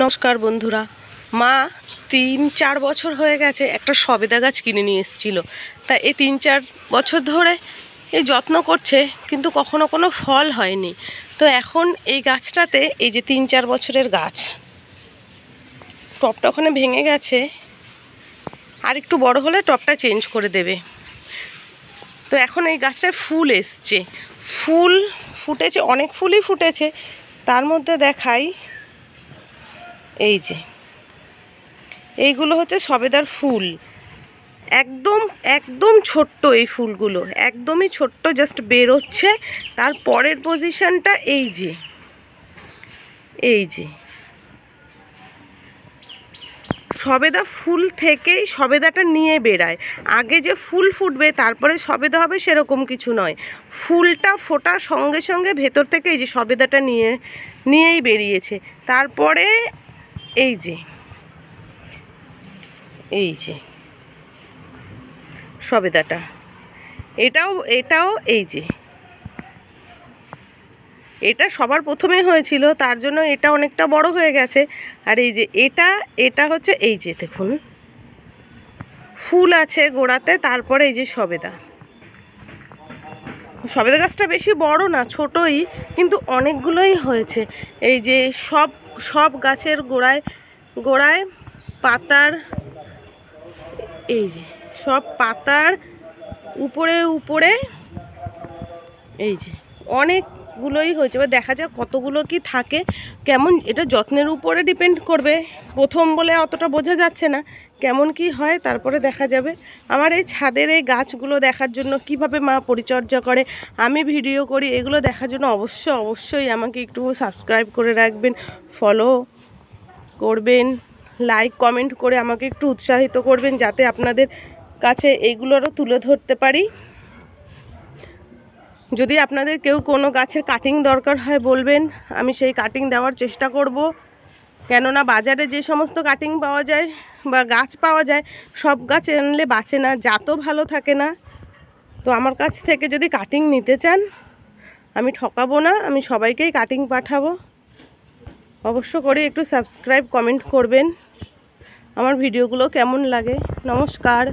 নমস্কার বন্ধুরা। মা 3-4 বছর হয়ে গেছে একটা সবেদা গাছ কিনে নিয়ে এসেছিল। তা এই 3-4 বছর ধরে এই যত্ন করছে, কিন্তু কখনো কোনো ফল হয়নি। তো এখন এই গাছটাতে, এই যে 3-4 বছরের গাছ, টবটা ওখানে ভেঙে গেছে, আর একটু বড় হলে টবটা চেঞ্জ করে দেবে। তো এখন এই গাছটায় ফুল এসছে, ফুল ফুটেছে, অনেক ফুলই ফুটেছে। তার মধ্যে দেখাই, এই যে এইগুলো হচ্ছে সবেদার ফুল। একদম একদম ছোট্ট এই ফুলগুলো, একদমই ছোট্ট, জাস্ট বেরোচ্ছে। তার পরের পজিশনটা এই যে, এই যে সবেদা ফুল থেকেই সবেদাটা নিয়ে বেরায়। আগে যে ফুল ফুটবে তারপরে সবেদা হবে সেরকম কিছু নয়। ফুলটা ফোটার সঙ্গে সঙ্গে ভেতর থেকে এই যে সবেদাটা নিয়েই বেরিয়েছে। তারপরে এই যে, এই যে সবেদাটা, এটাও এই যে, এটা সবার প্রথমে হয়েছিল, তার জন্য এটা অনেকটা বড় হয়ে গেছে। আর এই যে এটা হচ্ছে, এই যে দেখুন ফুল আছে গোড়াতে, তারপরে এই যে সবেদা গাছটা বেশি বড় না, ছোটই, কিন্তু অনেকগুলোই হয়েছে। এই যে সব গাছের গোড়ায় পাতার, এই যে সব পাতার উপরে এই যে অনেকগুলোই হয়েছে। এবার দেখা যাক কতগুলো কি থাকে, কেমন, এটা যত্নের উপরে ডিপেন্ড করবে। প্রথম বলে অতটা বোঝা যাচ্ছে না, কেমন কি হয় তারপরে দেখা যাবে। আমার এই ছাদের এই গাছগুলো দেখার জন্য, কিভাবে মা পরিচর্যা করে, আমি ভিডিও করি, এগুলো দেখার জন্য অবশ্যই আমাকে একটু সাবস্ক্রাইব করে রাখবেন, ফলো করবেন, লাইক কমেন্ট করে আমাকে একটু উৎসাহিত করবেন, যাতে আপনাদের কাছে এইগুলোরও তুলে ধরতে পারি। যদি আপনাদের কেউ কোনো গাছের কাটিং দরকার হয় বলবেন, আমি সেই কাটিং দেওয়ার চেষ্টা করব। কেননা বাজারে যে সমস্ত কাটিং পাওয়া যায় বা গাছ পাওয়া যায়, সব গাছ আনলে বাঁচে না, জাতও ভালো থাকে না। তো আমার কাছ থেকে যদি কাটিং নিতে চান, আমি ঠকাবো না, আমি সবাইকেই কাটিং পাঠাবো। অবশ্য করে একটু সাবস্ক্রাইব কমেন্ট করবেন আমার ভিডিওগুলো কেমন লাগে। নমস্কার।